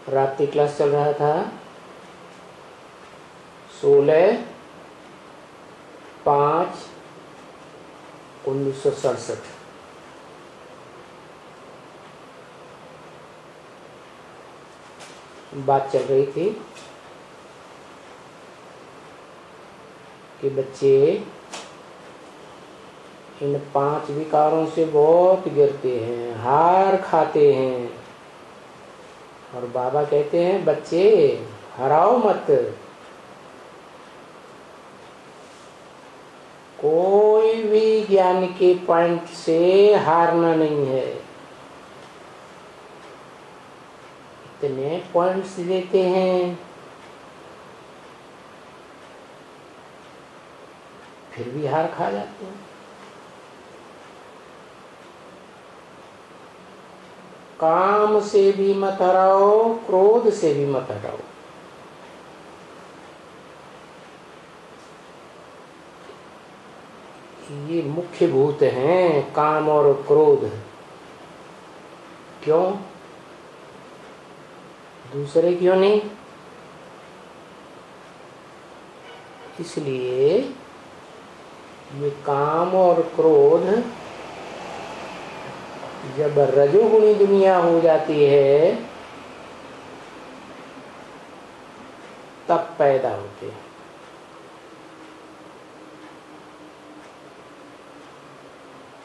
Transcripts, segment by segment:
रात्रि क्लास चल रहा था 16/5/1967। बात चल रही थी कि बच्चे इन 5 विकारों से बहुत गिरते हैं, हार खाते हैं। और बाबा कहते हैं बच्चे हराओ मत, कोई भी ज्ञान के पॉइंट से हारना नहीं है। इतने पॉइंट्स देते हैं फिर भी हार खा जाते हैं। काम से भी मत हराओ, क्रोध से भी मत हराओ। ये मुख्य भूत हैं, काम और क्रोध। क्यों? दूसरे क्यों नहीं? इसलिए ये काम और क्रोध जब रजोगुणी दुनिया हो जाती है तब पैदा होते हैं।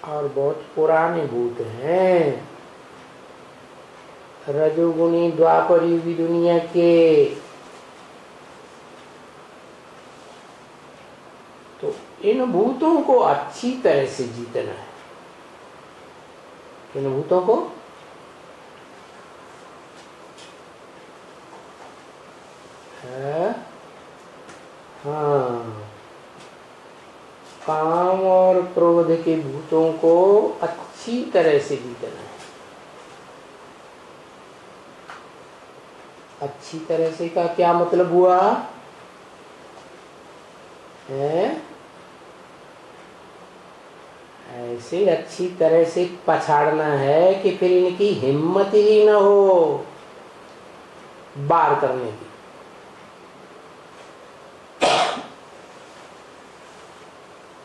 और बहुत पुराने भूत हैं, रजोगुणी द्वापर युगी दुनिया के। तो इन भूतों को अच्छी तरह से जीतना है। इन भूतों को हाँ, काम और क्रोध के भूतों को अच्छी तरह से जीतना है। अच्छी तरह से का क्या मतलब हुआ है? ऐसे अच्छी तरह से पछाड़ना है कि फिर इनकी हिम्मत ही न हो बार करने की।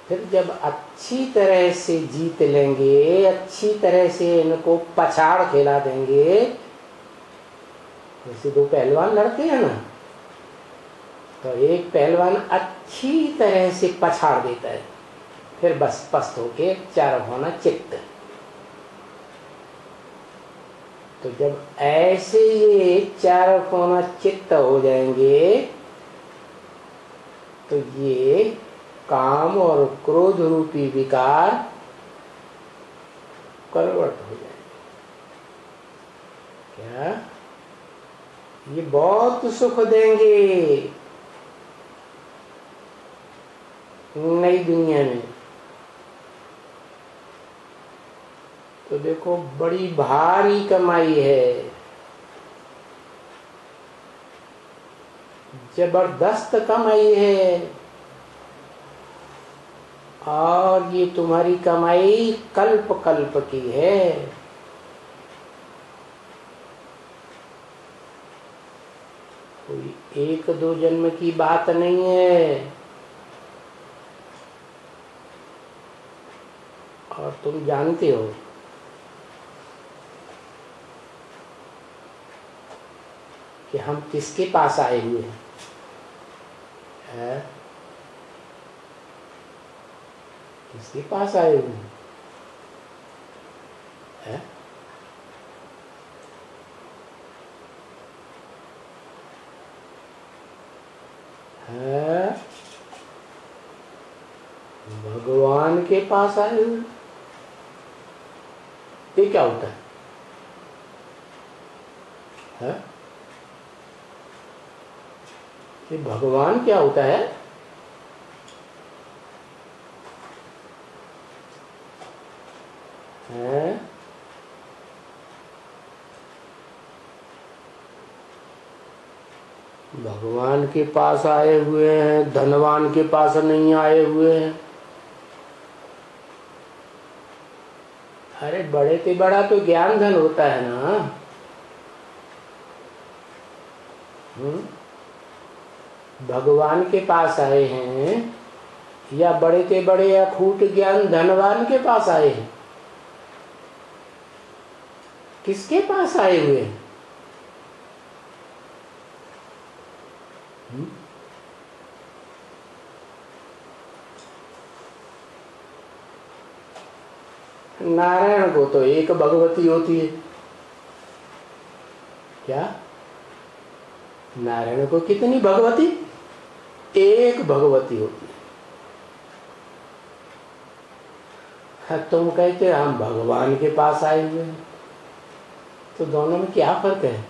फिर जब अच्छी तरह से जीत लेंगे, अच्छी तरह से इनको पछाड़ खिला देंगे, जैसे 2 पहलवान लड़ते हैं ना, तो एक पहलवान अच्छी तरह से पछाड़ देता है, फिर बस पस्त होके चार होना चित्त। तो जब ऐसे ये चार होना चित्त हो जाएंगे तो ये काम और क्रोध रूपी विकार कन्वर्ट हो जाएंगे। क्या? ये बहुत सुख देंगे नई दुनिया में। तो देखो बड़ी भारी कमाई है, जबरदस्त कमाई है। और ये तुम्हारी कमाई कल्प कल्प की है। कोई 1-2 जन्म की बात नहीं है। और तुम जानते हो कि हम किसके पास आए हुए हैं? किसके पास आए हुए हैं? भगवान के पास आए हुए। ये क्या होता है? ये भगवान क्या होता है? भगवान के पास आए हुए हैं, धनवान के पास नहीं आए हुए हैं। अरे बड़े से बड़ा तो ज्ञान धन होता है ना। भगवान के पास आए हैं या बड़े के बड़े अखूट ज्ञान धनवान के पास आए हैं? किसके पास आए हुए हैं? नारायण को तो एक भगवती होती है। क्या नारायण को कितनी भगवती? एक भगवती होती है। तुम कहते हम भगवान के पास आए हुए हैं, तो दोनों में क्या फर्क है?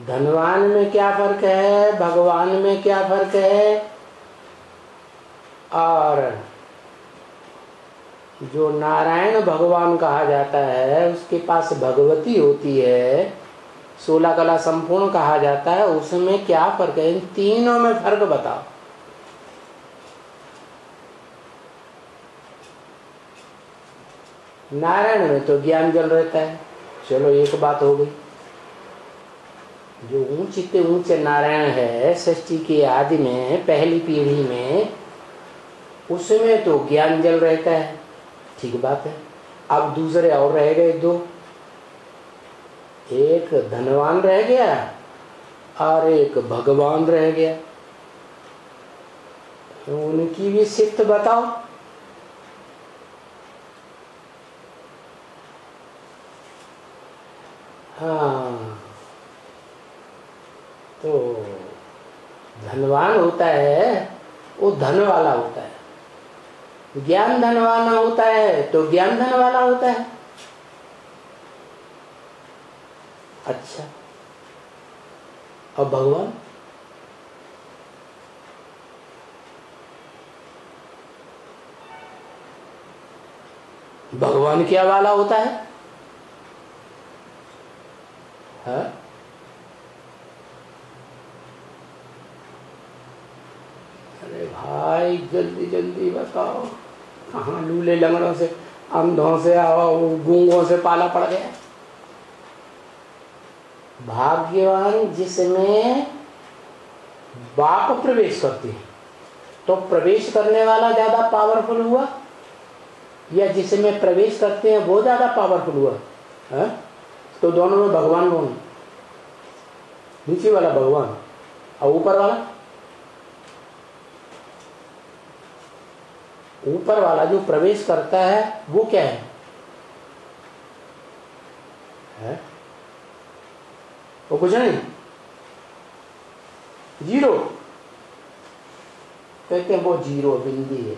धनवान में क्या फर्क है, भगवान में क्या फर्क है? और जो नारायण भगवान कहा जाता है उसके पास भगवती होती है, 16 कला संपूर्ण कहा जाता है, उसमें क्या फर्क है? इन तीनों में फर्क बताओ। नारायण में तो ज्ञान जल रहता है, चलो एक बात हो गई। जो ऊंचे ऊंचे नारायण है सृष्टि के आदि में पहली पीढ़ी में, उसमें तो ज्ञान जल रहता है, ठीक बात है। अब दूसरे और रह गए दो, एक धनवान रह गया और एक भगवान रह गया। तो उनकी भी सिफ्त बताओ। हाँ, तो धनवान होता है वो धन वाला होता है, ज्ञान धनवान होता है तो ज्ञान धन वाला होता है। अच्छा, और भगवान? भगवान क्या वाला होता है? हाँ? अरे भाई जल्दी जल्दी बताओ, कहाँ लूले लंगड़ों से, अंधों से, गूंगों से पाला पड़ गया। भाग्यवान जिसमें बाप प्रवेश करते हैं, तो प्रवेश करने वाला ज्यादा पावरफुल हुआ या जिसमें प्रवेश करते हैं वो ज्यादा पावरफुल हुआ? है? तो दोनों में भगवान कौन? नीचे वाला भगवान और ऊपर वाला? ऊपर वाला जो प्रवेश करता है वो क्या है? वो कुछ नहीं, जीरो। कहते हैं वो जीरो बिंदी है।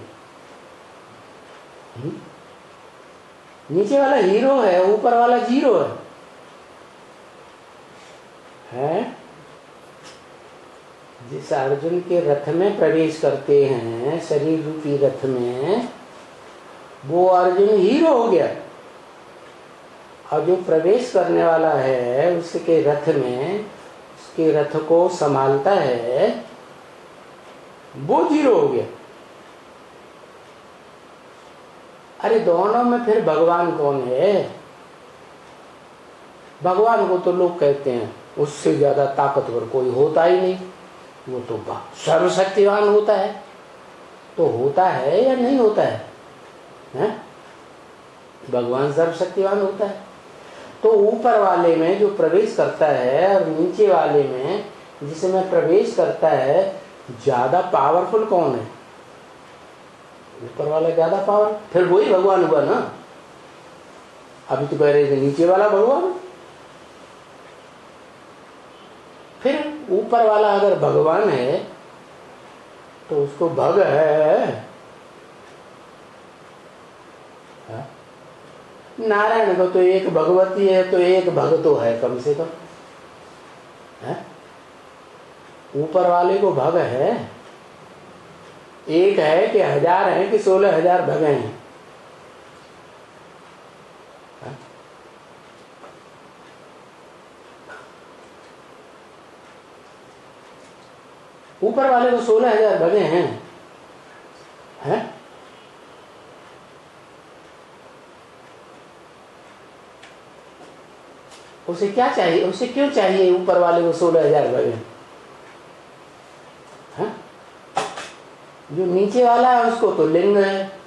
नीचे वाला हीरो है, ऊपर वाला जीरो है? जिस अर्जुन के रथ में प्रवेश करते हैं, शरीर रूपी रथ में, वो अर्जुन हीरो हो गया। और जो प्रवेश करने वाला है उसके रथ में, उसके रथ को संभालता है, वो जीरो हो गया। अरे दोनों में फिर भगवान कौन है? भगवान को तो लोग कहते हैं उससे ज्यादा ताकतवर कोई होता ही नहीं, वो तो सर्वशक्तिवान होता है। तो होता है या नहीं होता है? भगवान सर्वशक्तिवान होता है। तो ऊपर वाले में जो प्रवेश करता है और नीचे वाले में जिसमें प्रवेश करता है, ज्यादा पावरफुल कौन है? ऊपर वाला ज्यादा पावर, फिर वही भगवान हुआ ना। अभी तो कह रहे थे नीचे वाला भगवान, फिर ऊपर वाला अगर भगवान है तो उसको भग है। नारायण को तो एक भगवती है तो एक भग तो है कम से कम। ऊपर वाले को भग है, एक है कि 1000 है कि 16,000 भगे हैं? ऊपर वाले को 16,000 भगे हैं? उसे क्या चाहिए, उसे क्यों चाहिए ऊपर वाले को 16,000 भजन? हाँ? जो नीचे वाला है उसको तो लिंग है,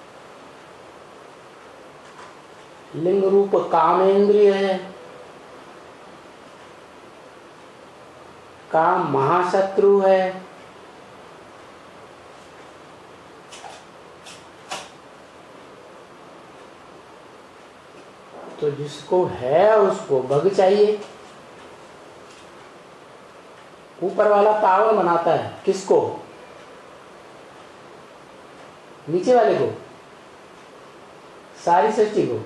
लिंग रूप कामेंद्रिय है, काम महाशत्रु है। तो जिसको है उसको भग चाहिए। ऊपर वाला पावन बनाता है किसको? नीचे वाले को, सारी सृष्टि को।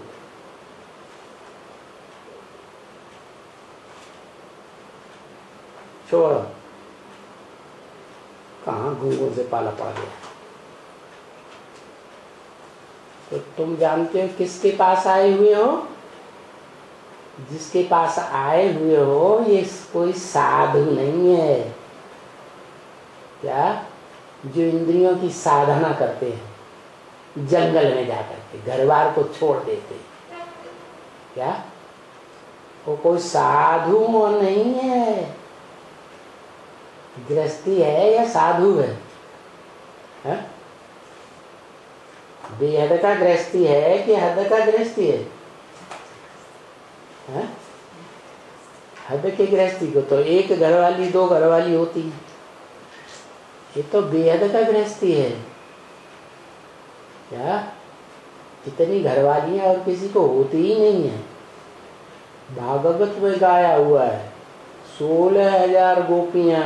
छोड़, कहाँ घूंघों से पाला पड़ गया। तो तुम जानते हो किसके पास आए हुए हो? जिसके पास आए हुए हो ये कोई साधु नहीं है। क्या? जो इंद्रियों की साधना करते हैं, जंगल में जाकर के घर बार को छोड़ देते हैं, क्या वो कोई साधु नहीं है? गृहस्थी है या साधु है? बेहद का गृहस्थी है कि हद का गृहस्थी है? हद के गृहस्थी को तो एक घरवाली 2 घरवाली होती है, ये तो बेहद का गृहस्थी है। क्या इतनी घरवालियां और किसी को होती ही नहीं है। भागवत में गाया हुआ है 16,000 गोपियां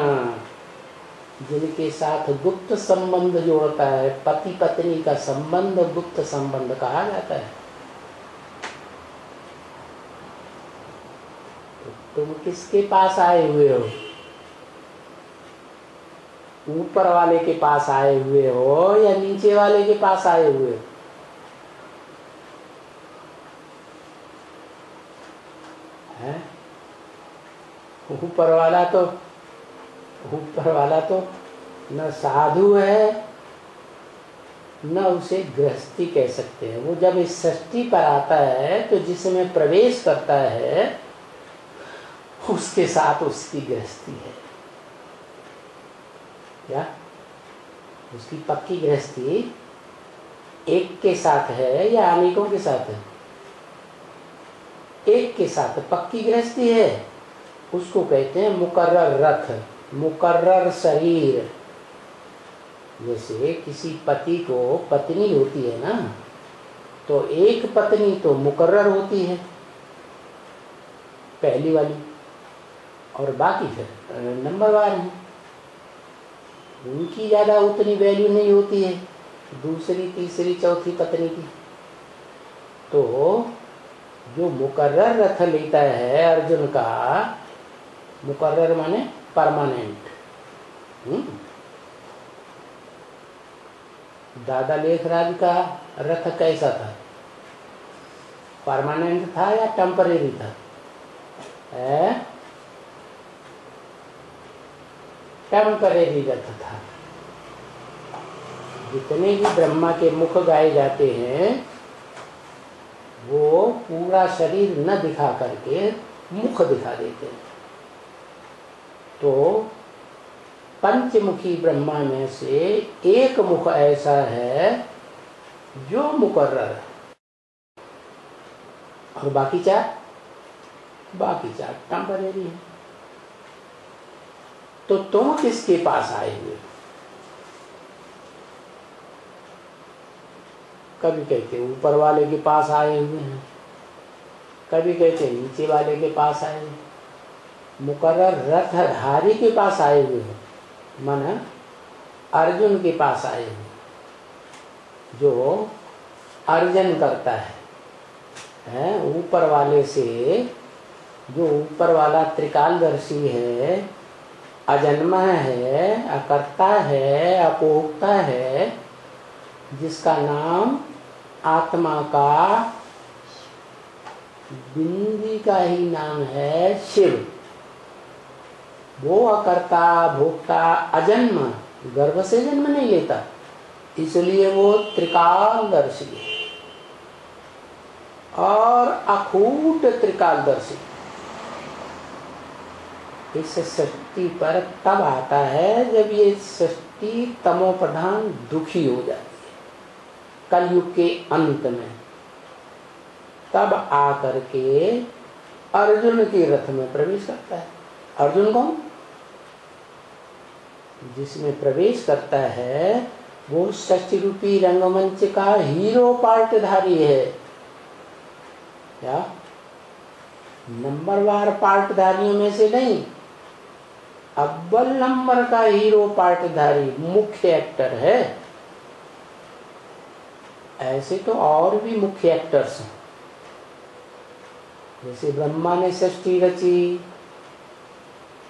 जिनके साथ गुप्त संबंध जोड़ता है। पति पत्नी का संबंध गुप्त संबंध कहा जाता है। तो तुम किसके पास आए हुए हो? ऊपर वाले के पास आए हुए हो या नीचे वाले के पास आए हुए हो? ऊपर वाला तो न साधु है न उसे गृहस्थी कह सकते हैं। वो जब इस सृष्टि पर आता है तो जिसमें प्रवेश करता है उसके साथ उसकी गृहस्थी है। क्या उसकी पक्की गृहस्थी एक के साथ है या अनेकों के साथ है? एक के साथ पक्की गृहस्थी है। उसको कहते हैं मुकर्रर रथ, मुकर्रर शरीर। जैसे किसी पति को पत्नी होती है ना, तो एक पत्नी तो मुकर्रर होती है पहली वाली, और बाकी फिर नंबरवार है। उनकी ज़्यादा उतनी वैल्यू नहीं होती है दूसरी तीसरी चौथी पत्नी की। तो जो मुकर्रर रथ लेता है अर्जुन का, मुकर्रर माने परमानेंट। दादा लेखराज का रथ कैसा था? परमानेंट था या टेम्परेरी था? टेम्परेरी रथ था। जितने भी ब्रह्मा के मुख गाए जाते हैं वो पूरा शरीर न दिखा करके मुख दिखा देते हैं। तो पंचमुखी ब्रह्मा में से एक मुख ऐसा है जो मुकर्रर है, और बाकी चार टेम्परेरी है। तो तुम किसके पास आए हुए? कभी कहते ऊपर वाले के पास आए हुए हैं, कभी कहते नीचे वाले के पास आए हुए। मुकर्रर रथधारी के पास आए हुए हैं, माना अर्जुन के पास आए हुए, जो अर्जन करता है ऊपर वाले से। जो ऊपर वाला त्रिकालदर्शी है, अजन्मा है, अकर्ता है, अपोक्ता है, जिसका नाम आत्मा का बिंदी का ही नाम है शिव। वो अकर्ता भोक्ता अजन्म, गर्भ से जन्म नहीं लेता, इसलिए वो त्रिकालदर्शी है और अखूट त्रिकालदर्शी। इस सृष्टि पर तब आता है जब ये सृष्टि तमो प्रधान दुखी हो जाती है कलयुग के अंत में। तब आकर के अर्जुन के रथ में प्रवेश करता है। अर्जुन कौन? जिसमें प्रवेश करता है वो षष्ठी रूपी रंगमंच का हीरो पार्टधारी है। क्या? नंबरवार पार्टधारियों में से नहीं, अव्वल नंबर का हीरो पार्टधारी मुख्य एक्टर है। ऐसे तो और भी मुख्य एक्टर्स हैं। जैसे ब्रह्मा ने सृष्टि रची,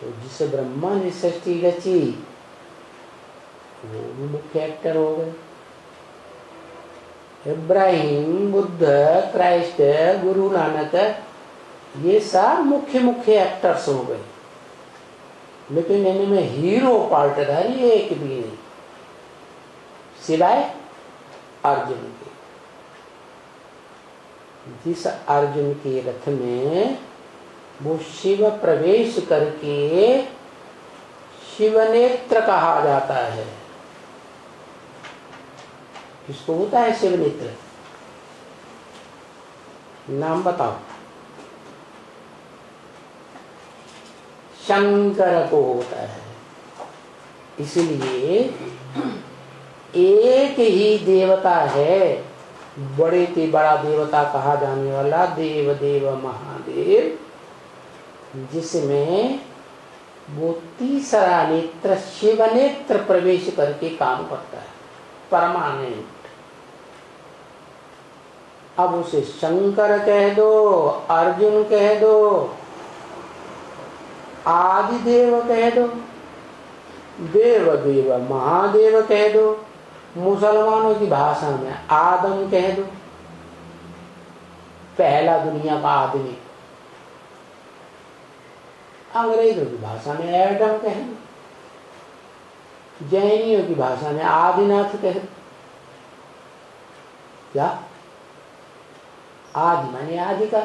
तो जिसे ब्रह्मा ने सृष्टि रची वो भी मुख्य एक्टर हो गए। इब्राहिम, बुद्ध, क्राइस्ट, गुरु नानक, ये सब मुख्य मुख्य एक्टर्स हो गए। लेकिन इनमें हीरो पार्टधारी एक भी नहीं, सिवाय अर्जुन के। जिस अर्जुन के रथ में वो शिव प्रवेश करके शिवनेत्र कहा जाता है। किसको होता है शिवनेत्र? नाम बताओ। शंकर को होता है। इसलिए एक ही देवता है, बड़े से बड़ा देवता कहा जाने वाला देव देव महादेव, जिसमें वो तीसरा नेत्र शिवनेत्र प्रवेश करके काम करता है, परमानेंट। अब उसे शंकर कह दो, अर्जुन कह दो, आदिदेव कह दो, देव देव महादेव कह दो, मुसलमानों की भाषा में आदम कह दो, पहला दुनिया का आदमी। अंग्रेजों की भाषा में एडम कह दो, जैनियों की भाषा में आदिनाथ कह दो। क्या? आदि माने आदि का,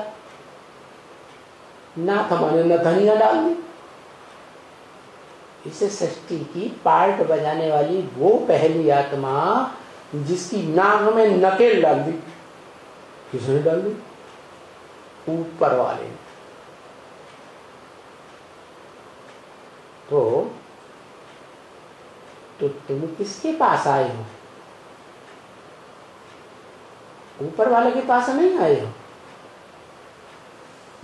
नाथ माने नथनिया डाल दी। इसे सृष्टि की पार्ट बजाने वाली वो पहली आत्मा जिसकी नाक में नकेल डाल दी। किसने डाल दी? ऊपर वाले ने। तो तुम किसके पास आए हो? ऊपर वाले के पास नहीं आए हो।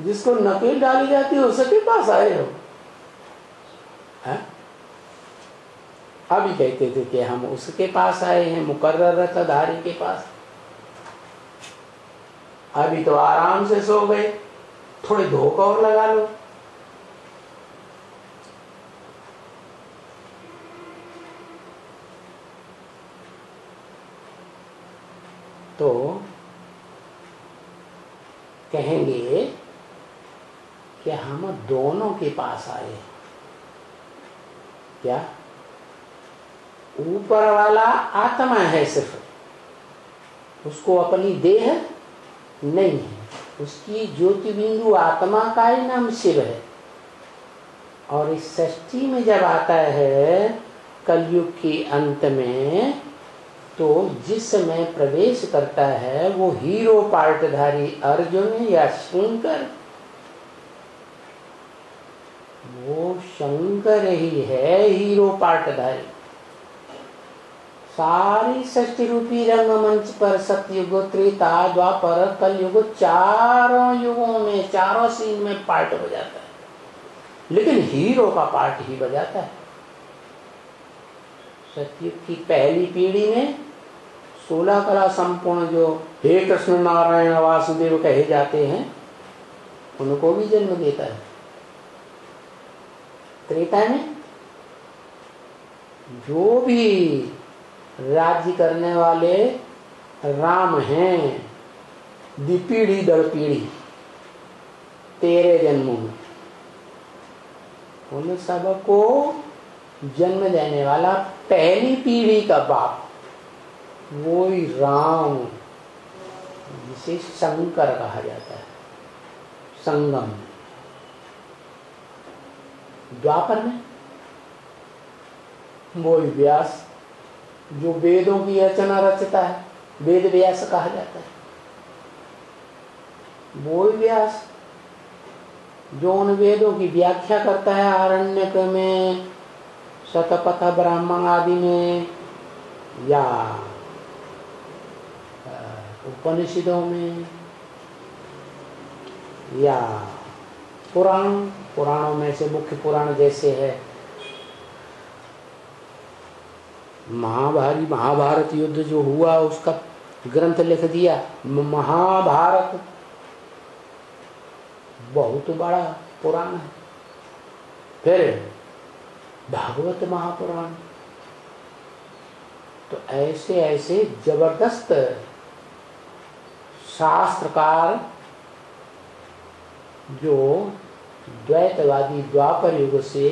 जिसको नकेल डाली जाती है उसके पास आए हो। है? अभी कहते थे कि हम उसके पास आए हैं, मुकर्रर रथधारी के पास। अभी तो आराम से सो गए, थोड़े धोखा और लगा लो। तो कहेंगे कि हम दोनों के पास आए। क्या? ऊपर वाला आत्मा है सिर्फ, उसको अपनी देह नहीं है। उसकी ज्योति बिंदु आत्मा का ही नाम शिव है। और इस सृष्टि में जब आता है कलयुग के अंत में, तो जिस समय प्रवेश करता है वो हीरो पार्टधारी अर्जुन या शंकर, वो शंकर ही है हीरो पार्टधारी। सारी सृष्टि रूपी रंगमंच पर सतयुग, त्रेता, द्वापर, कलयुग, चारों युगों में, चारों सीन में पार्ट बजाता है, लेकिन हीरो का पार्ट ही बजाता है। सतयुग की पहली पीढ़ी में 16 कला संपूर्ण जो हे कृष्ण नारायण वासुदेव कहे जाते हैं, उनको भी जन्म देता है। त्रेता में जो भी राज्य करने वाले राम हैं, पीढ़ी दर पीढ़ी 13 जन्मों में, उन सबको जन्म देने वाला पहली पीढ़ी का बाप वो ही राम, जिसे शंकर कहा जाता है। संगम द्वापर में वो व्यास जो वेदों की रचना रचता है, वेद व्यास कहा जाता है, वो व्यास जो उन वेदों की व्याख्या करता है, आरण्यक में, शतपथ ब्राह्मण आदि में, या उपनिषदों में, या पुराणों में से मुख्य पुराण जैसे है महाभारत युद्ध जो हुआ उसका ग्रंथ लिख दिया। महाभारत बहुत बड़ा पुराण है। फिर भागवत महापुराण, तो ऐसे ऐसे जबरदस्त शास्त्रकार जो द्वैतवादी द्वापर युग से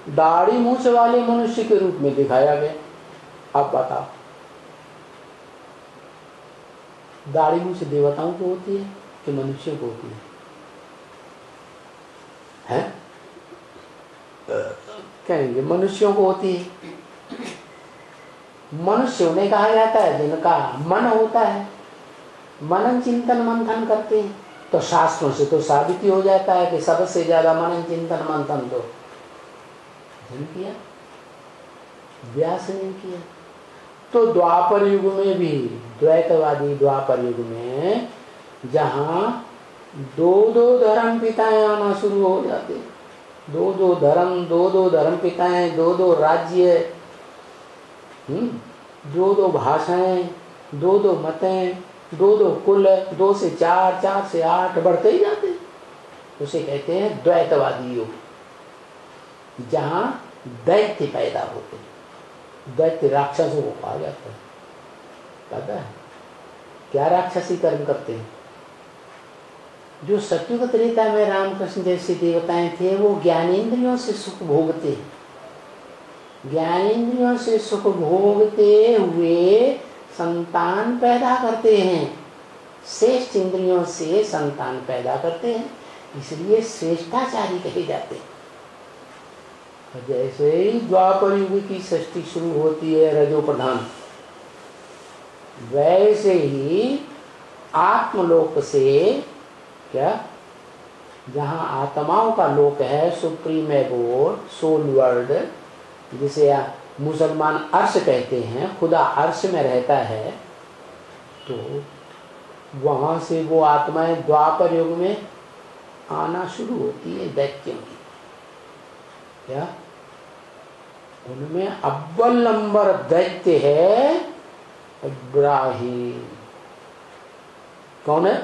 दाढ़ी मूछ वाले मनुष्य के रूप में दिखाया गया। अब बताओ, दाढ़ी मूछ देवताओं को होती है कि मनुष्यों को होती है? कहेंगे मनुष्यों को होती है। मनुष्य उन्हें कहा जाता है जिनका मन होता है, मनन चिंतन मंथन करते हैं। तो शास्त्रों से तो साबित ही हो जाता है कि सबसे ज्यादा मनन चिंतन मंथन तो किया, व्यास ने किया। तो द्वापर युग में भी, द्वैतवादी द्वापर युग में, जहां दो धर्म पिताएं आना शुरू हो जाते, दो धर्म पिताएं, दो राज्य, दो भाषाएं, दो मतें, दो कुल, 2 से 4, 4 से 8 बढ़ते ही जाते। उसे कहते हैं द्वैतवादी युग, जहां दैत्य पैदा होते हैं। दैत्य राक्षसों को कहा जाता है। पता है क्या राक्षसी कर्म करते हैं? जो सत्युग त्रेता में रामकृष्ण जैसे देवताएं थे, वो ज्ञानेंद्रियों से सुख भोगते हैं। ज्ञानेंद्रियों से सुख भोगते हुए संतान पैदा करते हैं, श्रेष्ठ इंद्रियों से संतान पैदा करते हैं, इसलिए श्रेष्ठाचारी कहे जाते हैं। जैसे ही द्वापर युग की सृष्टि शुरू होती है रजो प्रधान, वैसे ही आत्मलोक से, क्या, जहाँ आत्माओं का लोक है, सुप्रीम एबोर्ड, सोल वर्ल्ड, जिसे मुसलमान अर्श कहते हैं, खुदा अर्श में रहता है, तो वहां से वो आत्माएं द्वापर युग में आना शुरू होती है दैत्यों की। क्या? उनमें अव्वल नंबर दैत्य है इब्राहिम। कौन है?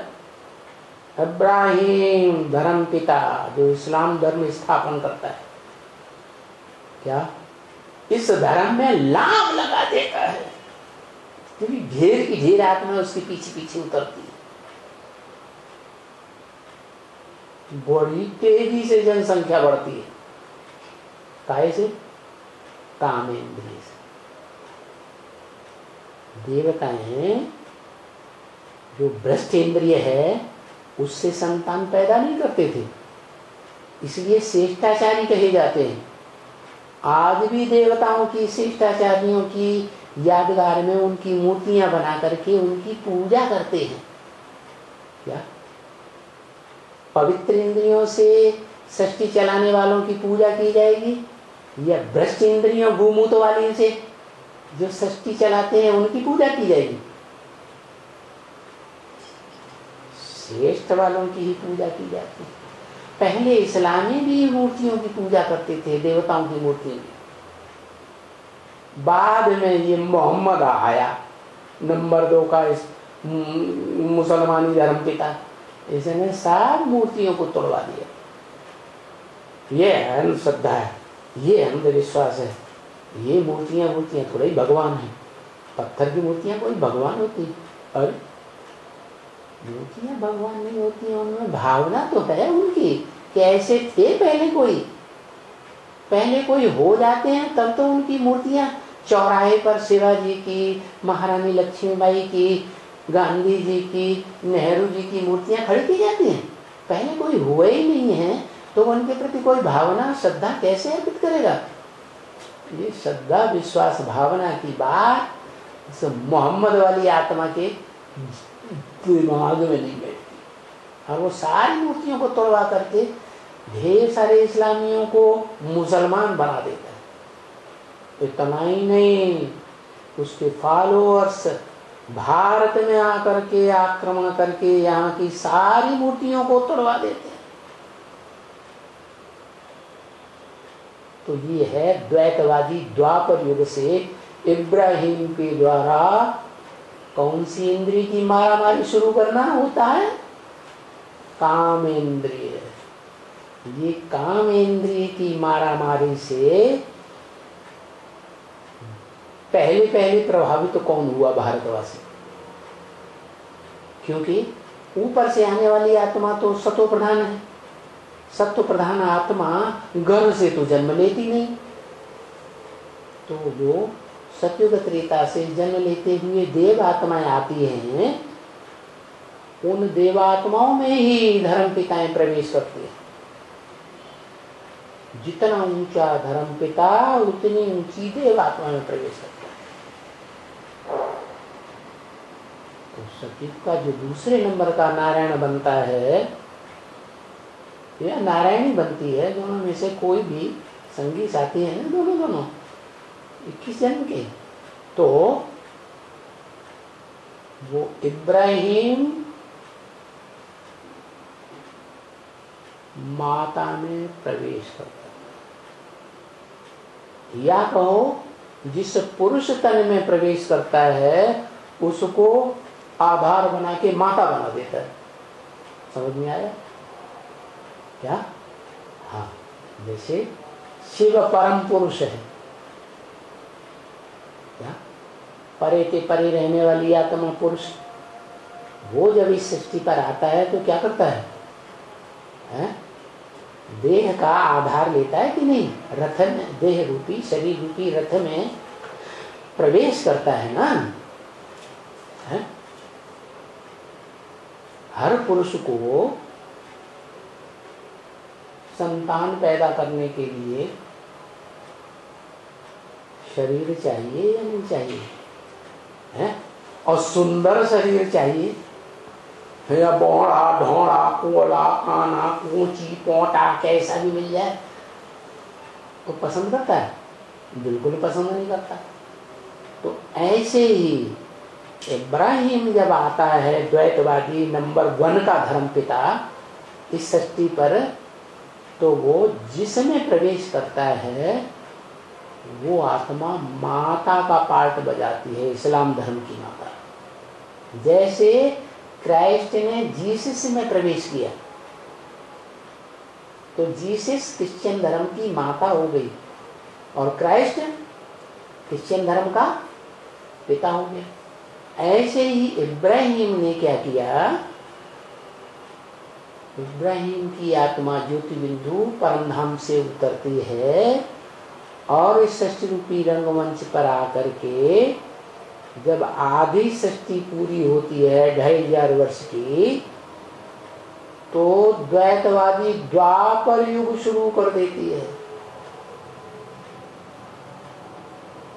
इब्राहिम धर्म पिता, जो इस्लाम धर्म स्थापन करता है। क्या? इस धर्म में लाभ लगा देता है, क्योंकि ढेर की ढेर आत्मा उसके पीछे पीछे उतरती है। बड़ी तेजी से जनसंख्या बढ़ती है। काहे से? कामेंद्रिय से। देवताएं जो भ्रष्ट इंद्रिय है उससे संतान पैदा नहीं करते थे, इसलिए श्रेष्ठाचारी कहे जाते हैं। आज भी देवताओं की, श्रेष्ठाचार्यों की यादगार में उनकी मूर्तियां बना करके उनकी पूजा करते हैं। क्या? पवित्र इंद्रियों से सृष्टि चलाने वालों की पूजा की जाएगी, या भ्रष्ट इंद्रियों भूमूत वाली से जो सृष्टि चलाते हैं उनकी पूजा की जाएगी? श्रेष्ठ वालों की ही पूजा की जाती है। पहले इस्लामी भी मूर्तियों की पूजा करते थे, देवताओं की मूर्तियों की। बाद में ये मोहम्मद आया, नंबर 2 का इस मुसलमानी धर्म पिता, इसने सब मूर्तियों को तोड़वा दिया। ये अंधश्रद्धा है, ये अंधविश्वास है, ये मूर्तियां थोड़ा ही भगवान है। पत्थर की मूर्तियां कोई भगवान होती? अरे मूर्तियां भगवान नहीं होती, उनमें भावना तो है उनकी कि ऐसे थे पहले कोई हो जाते हैं, तब तो उनकी मूर्तियां चौराहे पर शिवाजी की, महारानी लक्ष्मीबाई की, गांधी जी की, नेहरू जी की मूर्तियां खड़ी की जाती हैं। पहले कोई हुए ही नहीं है, तो तो उनके प्रति कोई भावना श्रद्धा कैसे अर्पित करेगा? ये श्रद्धा विश्वास भावना की बात मोहम्मद वाली आत्मा के दिमाग में नहीं बैठती। और वो सारी मूर्तियों को तोड़वा करके ढेर सारे इस्लामियों को मुसलमान बना देता है। इतना ही नहीं, उसके फॉलोअर्स भारत में आकर के आक्रमण करके यहाँ की सारी मूर्तियों को तोड़वा देते हैं। तो ये है द्वैतवादी द्वापर युग से इब्राहिम के द्वारा कौन सी इंद्रिय की मारामारी शुरू करना होता है? काम इंद्रिय। ये काम इंद्रिय की मारामारी से पहले पहले प्रभावित तो कौन हुआ? भारतवासी। क्योंकि ऊपर से आने वाली आत्मा तो सत्व प्रधान है। सत्व प्रधान आत्मा गर्भ से तो जन्म लेती नहीं। तो जो सत्युग त्रेता से जन्म लेते हुए देव आत्माएं आती हैं, उन देवात्माओं में ही धर्म पिताएं प्रवेश करती हैं। जितना ऊंचा धर्म पिता उतनी ऊंची देवात्मा में प्रवेश करता है। तो सत्युग का जो दूसरे नंबर का नारायण बनता है या नारायणी बनती है, दोनों में से कोई भी संगी साथी हैं, दोनों 21 जन्म के। तो वो इब्राहिम माता में प्रवेश करता है, या कहो जिस पुरुष तन में प्रवेश करता है उसको आधार बना के माता बना देता है। समझ में आया क्या? हाँ, जैसे शिव परम पुरुष है, क्या परे के परे रहने वाली आत्मा पुरुष, वो जब इस सृष्टि पर आता है तो क्या करता है? देह का आधार लेता है कि नहीं? रथ में, देह रूपी शरीर रूपी रथ में प्रवेश करता है ना। है? हर पुरुष को संतान पैदा करने के लिए शरीर चाहिए या नहीं चाहिए? है? और सुंदर शरीर चाहिए, या बौड़ा ढोड़ा कोला काना ऊंची पोटा कैसा भी मिल जाए तो पसंद करता है? बिल्कुल पसंद नहीं करता। तो ऐसे ही इब्राहिम जब आता है, द्वैतवादी नंबर 1 का धर्म पिता इस सृष्टि पर, तो वो जिसमें प्रवेश करता है वो आत्मा माता का पार्ट बजाती है, इस्लाम धर्म की माता। जैसे क्राइस्ट ने जीसस में प्रवेश किया तो जीसस क्रिश्चियन धर्म की माता हो गई और क्राइस्ट क्रिश्चियन धर्म का पिता हो गया। ऐसे ही इब्राहिम ने क्या किया? इब्राहिम की आत्मा ज्योति बिंदु परमधाम से उतरती है और इस सृष्टि रूपी रंगमंच पर आकर के जब आधी सृष्टि पूरी होती है 2500 वर्ष की, तो द्वैतवादी द्वापर युग शुरू कर देती है।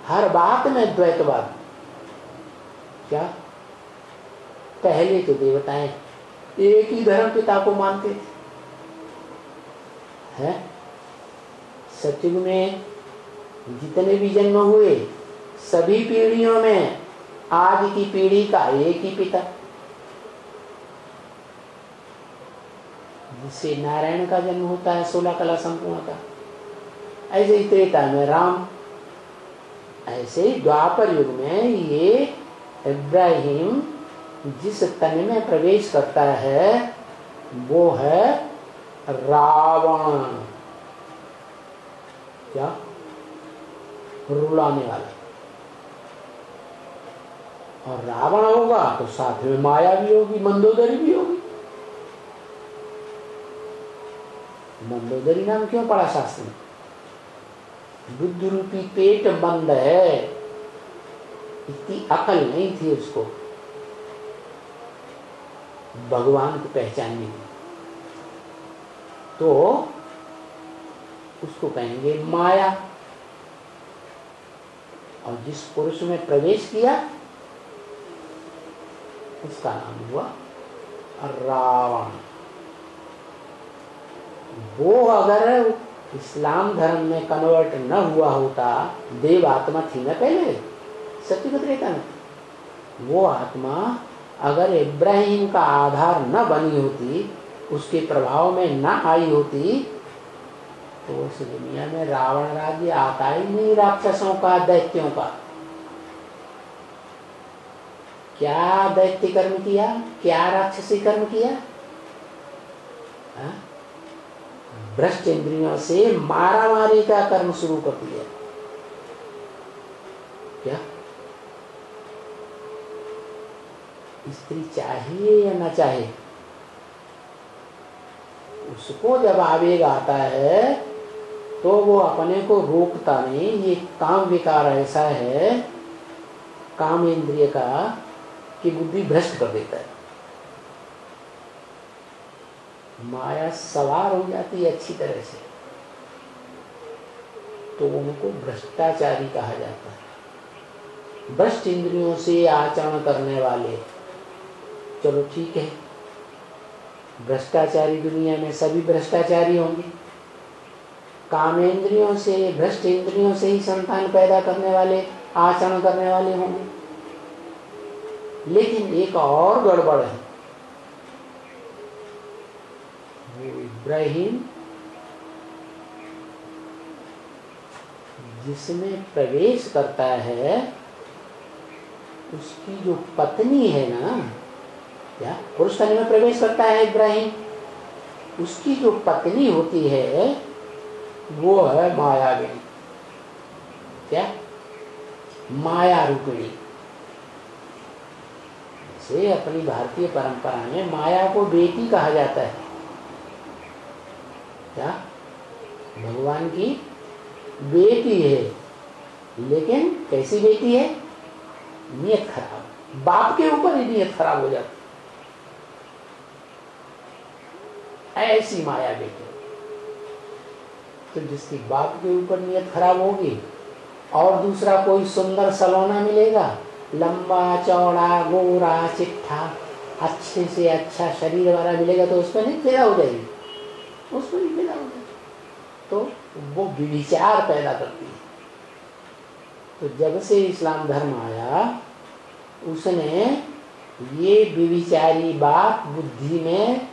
हर बात में द्वैतवाद। क्या? पहले तो देवताएं एक ही धर्म पिता को मानते थे, हैं? सतयुग में जितने भी जन्म हुए सभी पीढ़ियों में आज की पीढ़ी का एक ही पिता, जिससे नारायण का जन्म होता है 16 कला संपूर्ण का। ऐसे ही त्रेता में राम, ऐसे ही द्वापर युग में ये इब्राहिम जिस तन में प्रवेश करता है वो है रावण। क्या? रुलाने वाला। और रावण होगा तो साथ में माया भी होगी, मंदोदरी भी होगी। मंदोदरी नाम क्यों पड़ा शास्त्र में? बुद्धि रूपी पेट बंद है, इतनी अकल नहीं थी उसको भगवान को पहचानने की। तो उसको कहेंगे माया। और जिस पुरुष में प्रवेश किया उसका नाम हुआ रावण। वो अगर इस्लाम धर्म में कन्वर्ट न हुआ होता, देव आत्मा थी ना पहले सत्य त्रेता में, वो आत्मा अगर इब्राहिम का आधार न बनी होती, उसके प्रभाव में न आई होती, तो उस दुनिया में रावण राज्य आता ही नहीं, राक्षसों का, दैत्यों का। क्या दैत्य कर्म किया, क्या राक्षसी कर्म किया? भ्रष्ट इंद्रियों से मारामारी का कर्म शुरू कर दिया। क्या स्त्री चाहिए या न चाहे, उसको जब आवेग आता है तो वो अपने को रोकता नहीं। ये काम विकार ऐसा है काम इंद्रिय का कि बुद्धि भ्रष्ट कर देता है। माया सवार हो जाती है अच्छी तरह से, तो उनको भ्रष्टाचारी कहा जाता है। भ्रष्ट इंद्रियों से आचरण करने वाले, चलो ठीक है, भ्रष्टाचारी दुनिया में सभी भ्रष्टाचारी होंगे। कामेंद्रियों से, भ्रष्ट इंद्रियों से ही संतान पैदा करने वाले, आचरण करने वाले होंगे। लेकिन एक और गड़बड़ है, वो इब्राहिम जिसमें प्रवेश करता है, उसकी जो पत्नी है ना, क्या पुरुष तन में प्रवेश करता है इब्राहिम, उसकी जो पत्नी होती है वो है मायाविनी। क्या? माया रूपिणी। से अपनी भारतीय परंपरा में माया को बेटी कहा जाता है। क्या? भगवान की बेटी है, लेकिन कैसी बेटी है? नियत खराब। बाप के ऊपर ही नियत खराब हो जाती, ऐसी माया बेटी। तो जिसकी बाप के ऊपर नियत खराब होगी और दूसरा कोई सुंदर सलोना मिलेगा, लंबा चौड़ा गोरा चिट्ठा अच्छे से अच्छा शरीर वाला मिलेगा, तो उसमें नहीं पैदा हो जाएगी, उसमें नहीं पैदा हो जाएगी, तो वो विचार पैदा करती है। तो जब से इस्लाम धर्म आया, उसने ये विचारी बात बुद्धि में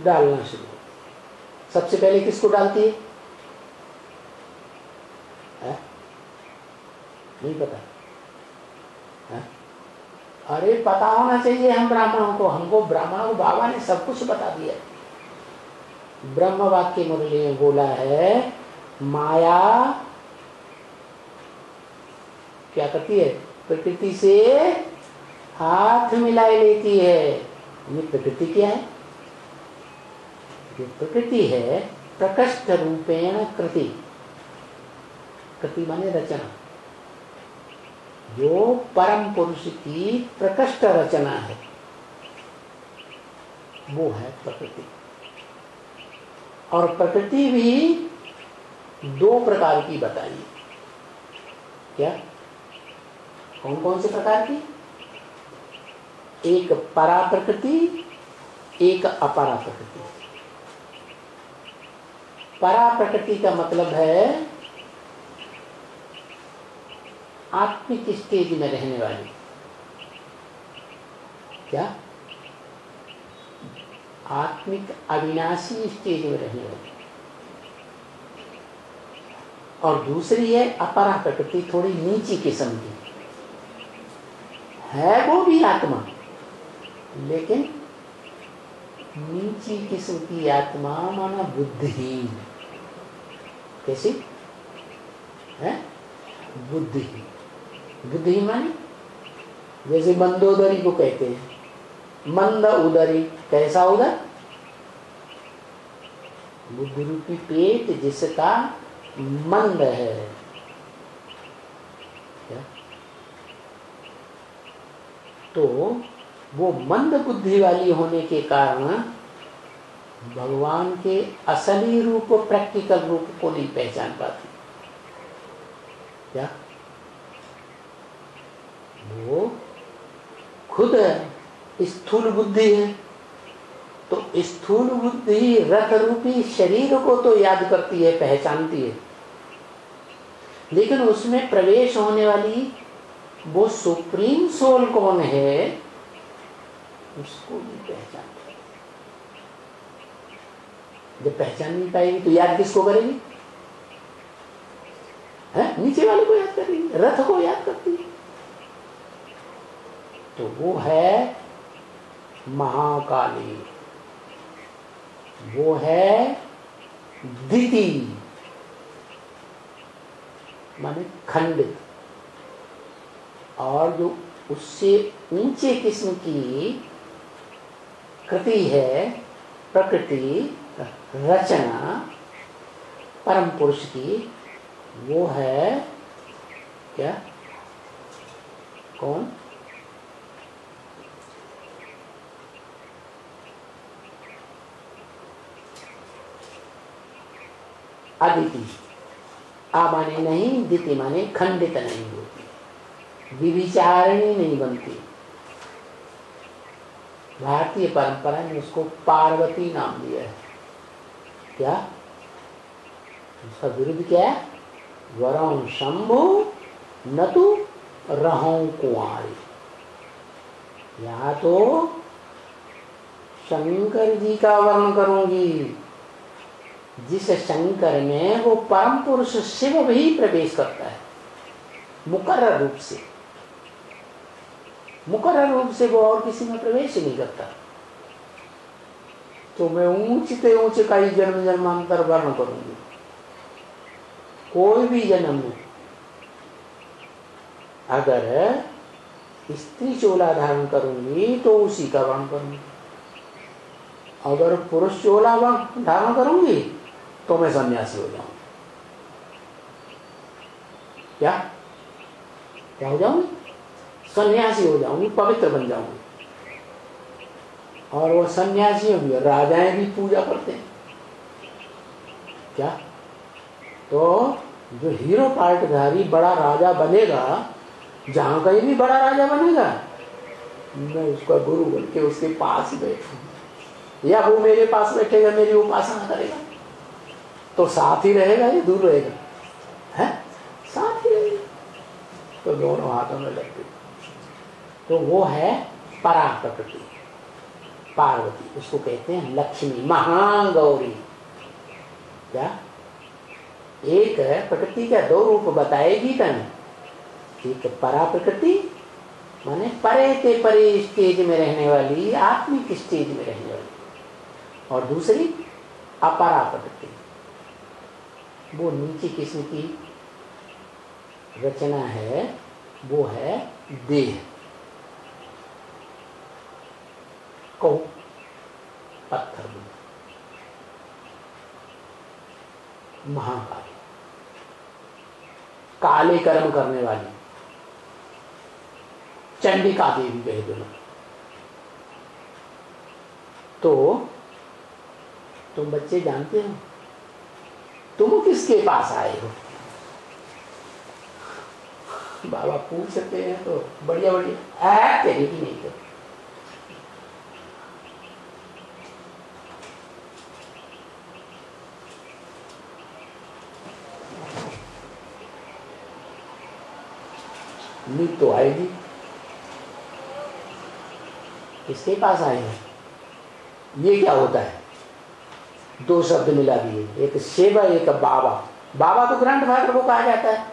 डालना शुरू। सबसे पहले किसको डालती है? नहीं पता है? अरे पता होना चाहिए हम ब्राह्मणों को। हमको ब्राह्मणों को बाबा ने सब कुछ बता दिया। ब्रह्म वाक्य मुरली में बोला है, माया क्या करती है? प्रकृति से हाथ मिलाए लेती है। ये प्रकृति क्या है? जो प्रकृति है, प्रकृष्ट रूपेण कृति। कृति माने रचना, जो परम पुरुष की प्रकृष्ट रचना है, वो है प्रकृति। और प्रकृति भी दो प्रकार की बताई। क्या? कौन कौन से प्रकार की? एक परा प्रकृति, एक अपरा प्रकृति। परा प्रकृति का मतलब है आत्मिक स्टेज में रहने वाली। क्या? आत्मिक अविनाशी स्टेज में रहने वाली। और दूसरी है अपरा प्रकृति, थोड़ी नीची किस्म की है, वो भी आत्मा, लेकिन नीची किस्म की आत्मा, माना बुद्धिहीन। कैसी है? बुद्धिहीन। बुद्धिहीन मानी जैसे मंदोदरी को कहते हैं। मंद उदरी, कैसा उदर? बुद्धि रूपी पेट जिसका मंद है। क्या? तो वो मंद बुद्धि वाली होने के कारण भगवान के असली रूप, प्रैक्टिकल रूप को नहीं पहचान पाती। क्या वो खुद स्थूल बुद्धि है, तो स्थूल बुद्धि रथ रूपी शरीर को तो याद करती है, पहचानती है, लेकिन उसमें प्रवेश होने वाली वो सुप्रीम सोल कौन है उसको नहीं पहचानती। जब पहचान नहीं पाएगी तो याद किसको करेगी? है नीचे वाले को याद करेगी, रथ को याद करती है। तो वो है महाकाली, वो है दिति माने खंडित, और जो उससे ऊंचे किस्म की कृति है, प्रकृति रचना परम पुरुष की, वो है क्या? कौन? अदिति। आ माने नहीं, दिति माने खंडित नहीं होती, विविचारिणी नहीं बनती। भारतीय परंपरा ने उसको पार्वती नाम दिया है। क्या उसका विरुद्ध क्या है? वरं शंभु न तो रहूं कुंवारी। यहाँ तो शंकर जी का वर्ण करूंगी, जिस शंकर में वो परम पुरुष शिव भी प्रवेश करता है मुकर्रर रूप से। मुकर्रर रूप से वो और किसी में प्रवेश ही नहीं करता। तो मैं ऊंचे ऊंचे का ही जन्म जन्मांतर वर्ण करूंगी, कोई भी जन्म में अगर स्त्री चोला धारण करूंगी तो उसी का वर्ण करूंगी, अगर पुरुष चोला धारण करूंगी तो मैं सन्यासी हो जाऊंगी। क्या क्या हो जाऊंगी? सन्यासी हो जाऊंगी, पवित्र बन जाऊंगी। और वो सन्यासियों भी, राजाएं भी पूजा करते हैं। क्या तो जो हीरो पार्टधारी बड़ा राजा बनेगा, जहां कहीं भी बड़ा राजा बनेगा, मैं उसका गुरु बन के उसके पास बैठूं, या वो मेरे पास बैठेगा, मेरी उपासना करेगा, तो साथ ही रहेगा या दूर रहेगा? है साथ ही रहेगा। तो दोनों हाथों में लगते। तो वो है परा प्रकृति, पार्वती। उसको कहते हैं लक्ष्मी, महागौरी। क्या एक प्रकृति का दो रूप बताए गीता में। एक परा प्रकृति माने परे ते परे स्टेज में रहने वाली, आत्मिक स्टेज में रहने वाली, और दूसरी अपरा प्रकृति, वो नीचे किस्म की रचना है, वो है देह को पत्थर में। महाकाली, काले कर्म करने वाली, चंडिका देवी कह दो। तो तुम बच्चे जानते हो तुम किसके पास आए हो? बाबा पूछते हैं तो बढ़िया बढ़िया तेरी की नहीं। तो नींद तो आएगी। किसके पास आए हैं? ये क्या होता है? दो शब्द मिला दिए, एक शिव एक बाबा। बाबा तो ग्रैंड फादर को कहा जाता है,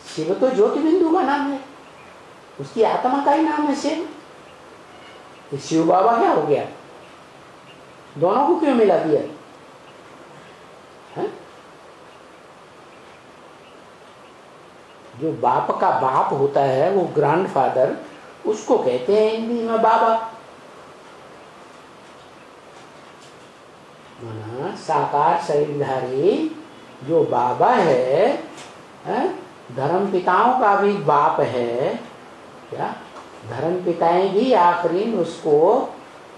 शिव तो ज्योति बिंदु का नाम है, उसकी आत्मा का ही नाम है शिव। शिव बाबा क्या हो गया? दोनों को क्यों मिला दिया है? जो बाप का बाप होता है वो ग्रैंड फादर, उसको कहते हैं हिंदी में बाबा। माना साकार शरीरधारी जो बाबा है, धर्म पिताओं का भी बाप है। क्या धर्म पिताएं भी आखिरी उसको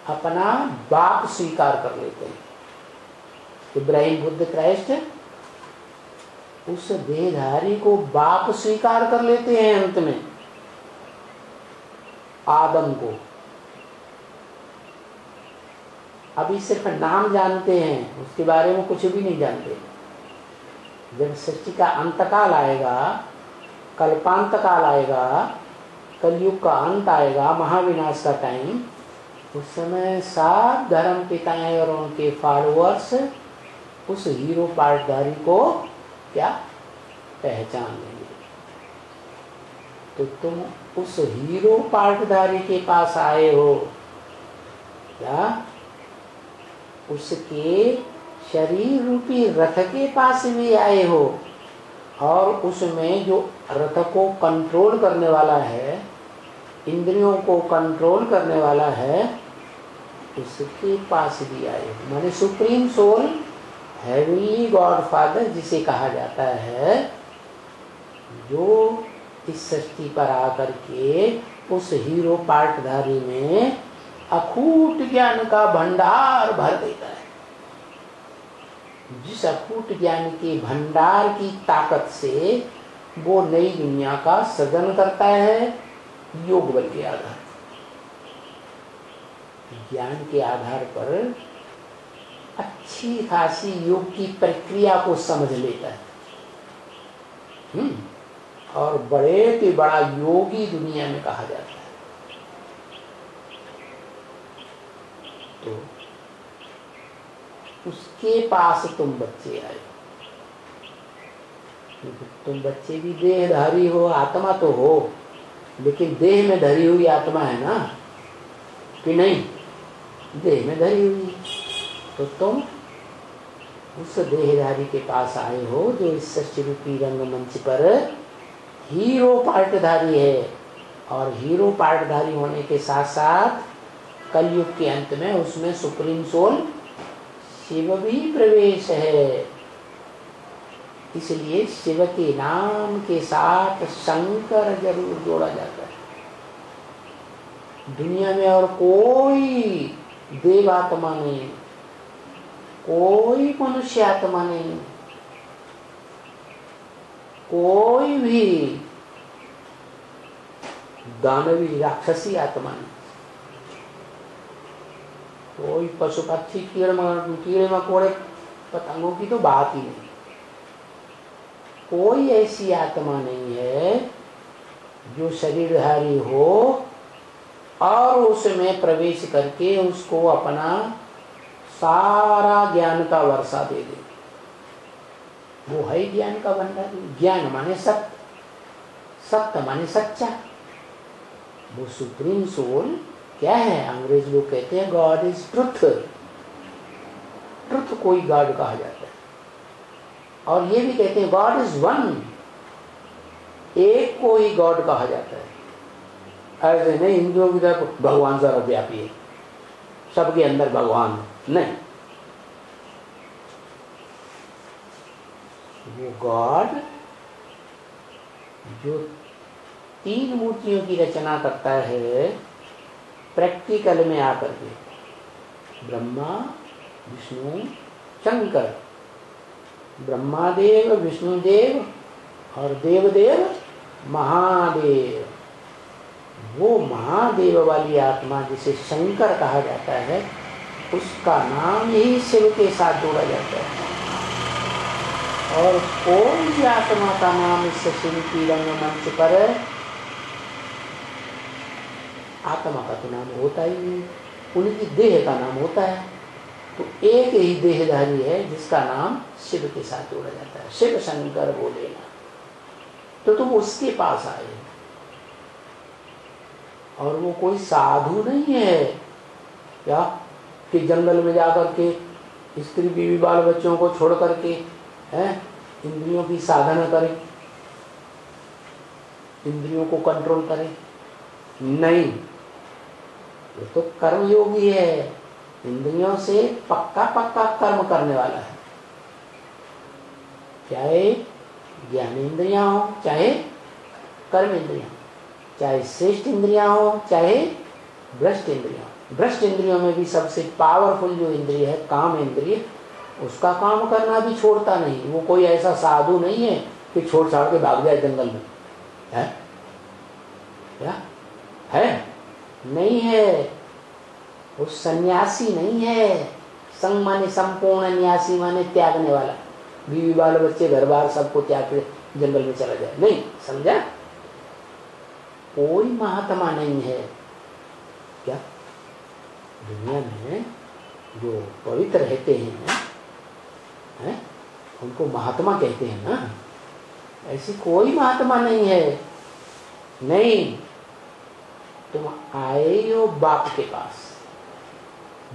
अपना बाप स्वीकार कर लेते हैं। इब्राहिम बुद्ध क्राइस्ट उस देहधारी को बाप स्वीकार कर लेते हैं अंत में, आदम को। अभी सिर्फ नाम जानते हैं, उसके बारे में कुछ भी नहीं जानते। जब सृष्टि का अंतकाल आएगा, कल्पांत काल आएगा, कलयुग का अंत आएगा, महाविनाश का टाइम, उस समय सब धर्म पिताएं और उनके फॉलोअर्स उस हीरो पार्टधारी को क्या पहचान लेंगे। तो तुम उस हीरो पार्टधारी के पास आए हो क्या? उसके शरीर रूपी रथ के पास भी आए हो, और उसमें जो रथ को कंट्रोल करने वाला है, इंद्रियों को कंट्रोल करने वाला है, उसके पास भी आए हो। माने supreme soul, heavenly God father जिसे कहा जाता है, जो इस सृष्टि पर आकर के उस हीरो पार्टधारी में अखूट ज्ञान का भंडार भर देता है। जिस अखूट ज्ञान के भंडार की ताकत से वो नई दुनिया का सृजन करता है, योग बल के आधार, ज्ञान के आधार पर अच्छी खासी योग की प्रक्रिया को समझ लेता है। और बड़े के बड़ा योगी दुनिया में कहा जाता है। तो उसके पास तुम बच्चे आए, तुम बच्चे भी देहधारी हो, आत्मा तो हो, लेकिन देह में धरी हुई आत्मा है ना, कि नहीं? देह में धरी हुई। तो तुम उस देहधारी के पास आए हो जो इस सृष्टि रूपी रंगमंच पर हीरो पार्टधारी है। और हीरो पार्टधारी होने के साथ साथ कलयुग के अंत में उसमें सुप्रीम सोल शिव भी प्रवेश है। इसलिए शिव के नाम के साथ शंकर जरूर जोड़ा जाता है। दुनिया में और कोई देवात्मा नहीं, कोई मनुष्य आत्मा नहीं, कोई भी दानवी राक्षसी आत्मा नहीं, कोई पशु पक्षी कीड़े मकोड़े पतंगों की तो बात ही नहीं। कोई ऐसी आत्मा नहीं है जो शरीरधारी हो और उसमें प्रवेश करके उसको अपना सारा ज्ञान का वर्षा दे दे। वो है ज्ञान का भंडार। ज्ञान माने सत्य, सत्य माने सच्चा। वो सुप्रीम सोल क्या है? अंग्रेज लोग कहते हैं गॉड इज ट्रुथ। ट्रुथ को ही गॉड कहा जाता है। और ये भी कहते हैं गॉड इज वन, एक को ही गॉड कहा जाता है। ऐसे नहीं हिंदुओं की तरफ भगवान सर्वव्यापी है, सबके अंदर भगवान नहीं। वो गॉड जो तीन मूर्तियों की रचना करता है प्रैक्टिकल में आकर के, ब्रह्मा विष्णु शंकर, ब्रह्मादेव विष्णुदेव और देवदेव महादेव। वो महादेव वाली आत्मा जिसे शंकर कहा जाता है, उसका नाम ही शिव के साथ जोड़ा जाता है। और कोई आत्मा का नाम इस शिव की रंगमंच पर आत्मा का तो नाम होता ही नहीं, उनकी देह का नाम होता है। तो एक ही देहधारी है जिसका नाम शिव के साथ जोड़ा जाता है, शिव शंकर बोलेगा। तो तुम उसके पास आए, और वो कोई साधु नहीं है क्या कि जंगल में जाकर के स्त्री बीवी बाल बच्चों को छोड़ करके इंद्रियों की साधना करे, इंद्रियों को कंट्रोल करे। नहीं, ये तो कर्म योगी है, इंद्रियों से पक्का पक्का कर्म करने वाला है। चाहे ज्ञान इंद्रियां हो, चाहे कर्म इंद्रियां, चाहे श्रेष्ठ इंद्रियां हो, चाहे भ्रष्ट इंद्रियों, भ्रष्ट इंद्रियों में भी सबसे पावरफुल जो इंद्रिय है काम इंद्रिय, उसका काम करना भी छोड़ता नहीं। वो कोई ऐसा साधु नहीं है कि छोड़ छाड़ के भाग जाए जंगल में, है क्या है? नहीं है। वो सन्यासी नहीं है। संग माने संपूर्ण, न्यासी माने त्यागने वाला, बीवी बाल बच्चे घर बार सबको त्याग के जंगल में चला जाए, नहीं, समझा? कोई महात्मा नहीं है क्या दुनिया में जो पवित्र रहते हैं, उनको महात्मा कहते हैं ना। ऐसी कोई महात्मा नहीं है। नहीं, तुम आए हो बाप के पास।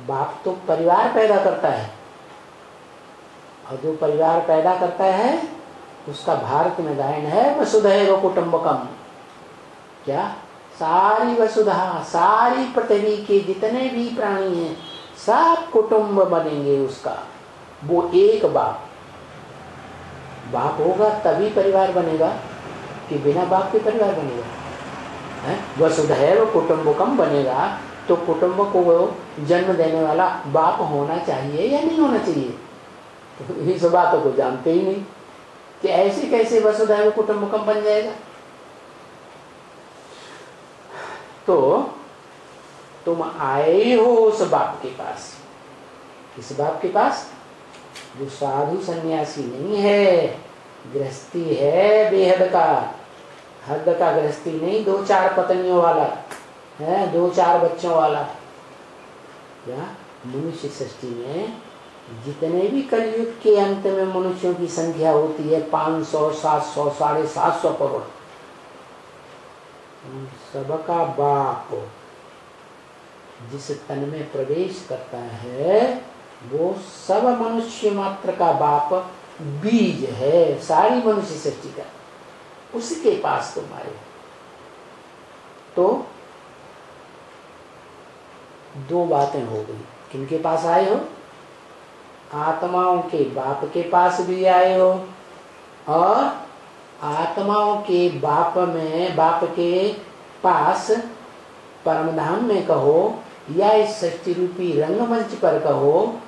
बाप तो परिवार पैदा करता है, और जो परिवार पैदा करता है उसका भारत में गायन है वसुधैव कुटुंबकम। क्या? सारी वसुधा, सारी पृथ्वी के जितने भी प्राणी हैं सब कुटुंब बनेंगे उसका। वो एक बाप, बाप होगा तभी परिवार बनेगा, कि बिना बाप के परिवार बनेगा? वसुधैव कुटुंबकम बनेगा तो कुटुंब को जन्म देने वाला बाप होना चाहिए या नहीं होना चाहिए? तो इस बातों को जानते ही नहीं कि ऐसे कैसे वसुधैव कुटुंबकम बन जाएगा। तो तुम आए हो उस बाप के पास। किस बाप के पास? जो साधु सन्यासी नहीं है, गृहस्थी है बेहद का, हद का गृहस्थी नहीं, 2-4 पत्नियों वाला है, 2-4 बच्चों वाला। क्या? मनुष्य सृष्टि में जितने भी कलयुग के अंत में मनुष्यों की संख्या होती है 500, 700, 750 करोड़, सबका बाप जिस तन में प्रवेश करता है वो सब मनुष्य मात्र का बाप बीज है, सारी मनुष्य सृष्टि का। उसके पास तुम आए तो 2 बातें हो गई। किनके पास आए हो? आत्माओं के बाप के पास भी आए हो, और आत्माओं के बाप में, बाप के पास परमधाम में कहो या इस सृष्टि रूपी रंगमंच पर कहो,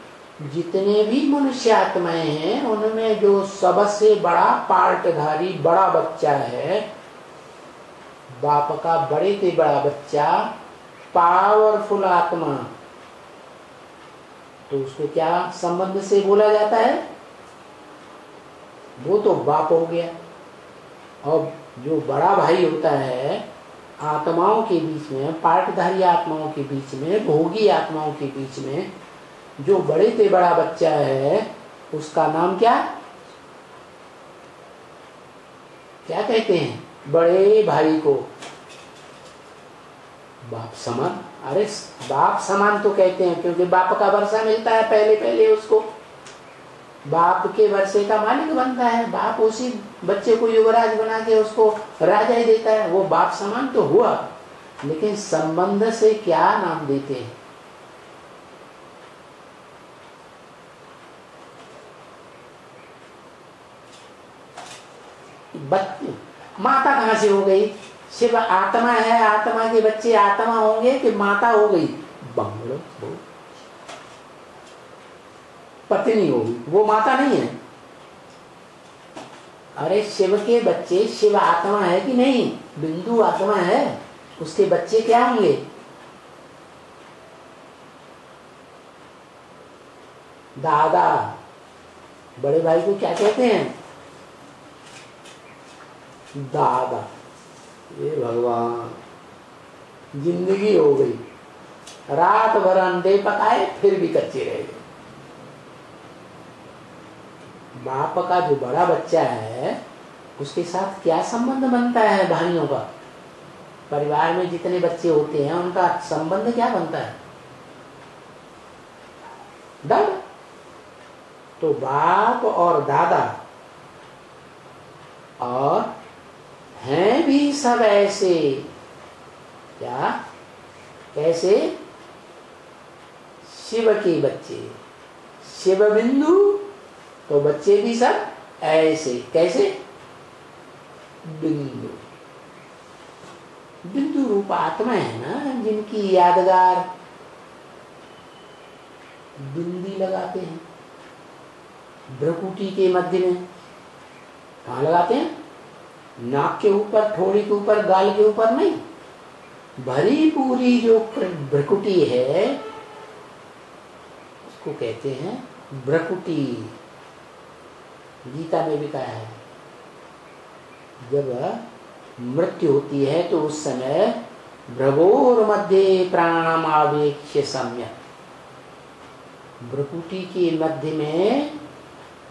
जितने भी मनुष्य आत्माएं हैं उनमें जो सबसे बड़ा पार्टधारी बड़ा बच्चा है, बाप का बड़े से बड़ा बच्चा, पावरफुल आत्मा, तो उसको क्या संबंध से बोला जाता है? वो तो बाप हो गया। और जो बड़ा भाई होता है आत्माओं के बीच में, पार्टधारी आत्माओं के बीच में, भोगी आत्माओं के बीच में जो बड़े से बड़ा बच्चा है, उसका नाम क्या क्या कहते हैं? बड़े भाई को बाप समान। अरे बाप समान तो कहते हैं क्योंकि बाप का वर्षा मिलता है पहले पहले उसको, बाप के वर्षे का मालिक बनता है। बाप उसी बच्चे को युवराज बना के उसको राजा ही देता है। वो बाप समान तो हुआ, लेकिन संबंध से क्या नाम देते हैं? माता कहां से हो गई? शिव आत्मा है, आत्मा के बच्चे आत्मा होंगे कि माता हो गई? बंगलो पत्नी होगी, वो माता नहीं है। अरे शिव के बच्चे, शिव आत्मा है कि नहीं? बिंदु आत्मा है, उसके बच्चे क्या होंगे? दादा। बड़े भाई को क्या कहते हैं? दादा। ये भगवान, जिंदगी हो गई, रात भर अंडे पकाए फिर भी कच्चे रह गए। बाप का जो बड़ा बच्चा है उसके साथ क्या संबंध बनता है भाइयों का? परिवार में जितने बच्चे होते हैं उनका संबंध क्या बनता है? दादा। तो बाप और दादा, और हैं भी सब ऐसे। क्या? कैसे? शिव के बच्चे, शिव बिंदु, तो बच्चे भी सब ऐसे। कैसे? बिंदु। बिंदु रूप आत्मा है ना, जिनकी यादगार बिंदी लगाते हैं भ्रुकुटी के मध्य में। कहाँ लगाते हैं? नाक के ऊपर, ठोड़ी के ऊपर, गाल के ऊपर नहीं, भरी पूरी जो भ्रुकुटी है उसको कहते हैं भ्रुकुटी। गीता में भी कहा है जब मृत्यु होती है तो उस समय भ्रगोर मध्य प्राणम आवेक्ष्य सम्यक, भ्रुकुटी के मध्य में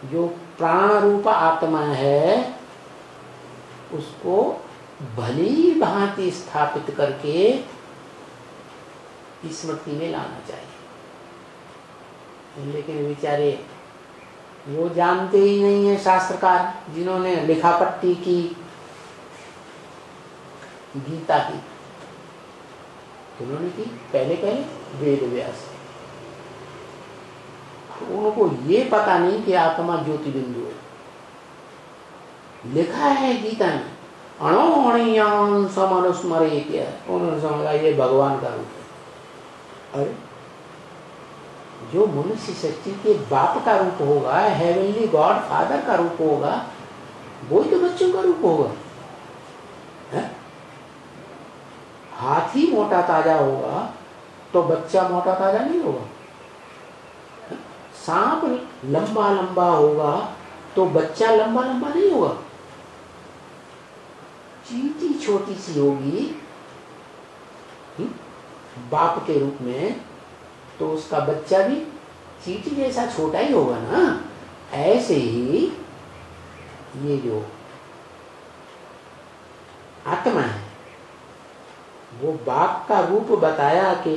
जो प्राण रूप आत्मा है उसको भली भांति स्थापित करके स्मृति में लाना चाहिए। लेकिन बेचारे वो जानते ही नहीं है शास्त्रकार, जिन्होंने लिखापट्टी की गीता की, उन्होंने की पहले वेद व्यास, उनको ये पता नहीं कि आत्मा ज्योति बिंदु है। लिखा है गीता में अणोणीयान समनुस्मरेत, उन्होंने समझा ये भगवान का रूप है। अरे जो मनुष्य शक्ति के बाप का रूप होगा, हेवनली गॉड फादर का रूप होगा, वो तो बच्चों का रूप होगा। है? हाथी मोटा ताजा होगा तो बच्चा मोटा ताजा नहीं होगा। सांप लंबा लंबा होगा तो बच्चा लंबा लंबा नहीं होगा। चींटी छोटी सी होगी बाप के रूप में तो उसका बच्चा भी चींटी जैसा छोटा ही होगा ना। ऐसे ही ये जो आत्मा है वो बाप का रूप बताया कि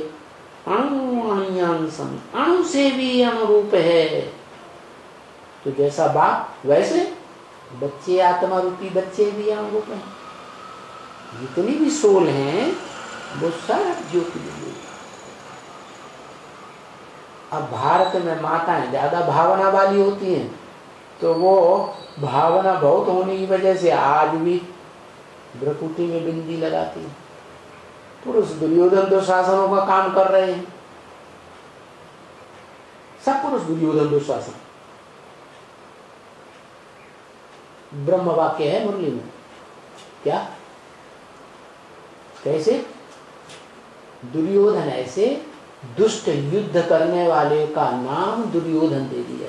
अणु अणियांसम, अणु से भी अनुरूप है। तो जैसा बाप वैसे बच्चे आत्मा रूपी बच्चे भी अनुरूप हैं। जितनी भी सोल हैं वो सब ज्योति बिंदु। अब भारत में माताएं ज्यादा भावना वाली होती हैं तो वो भावना बहुत होने की वजह से आज भी भ्रुकुटी में बिंदी लगाती है। पुरुष दुर्योधन दुशासनों का काम कर रहे हैं, सब पुरुष दुर्योधन दुशासन। ब्रह्म वाक्य है मुरली में, क्या कैसे दुर्योधन, ऐसे दुष्ट युद्ध करने वाले का नाम दुर्योधन दे दिया।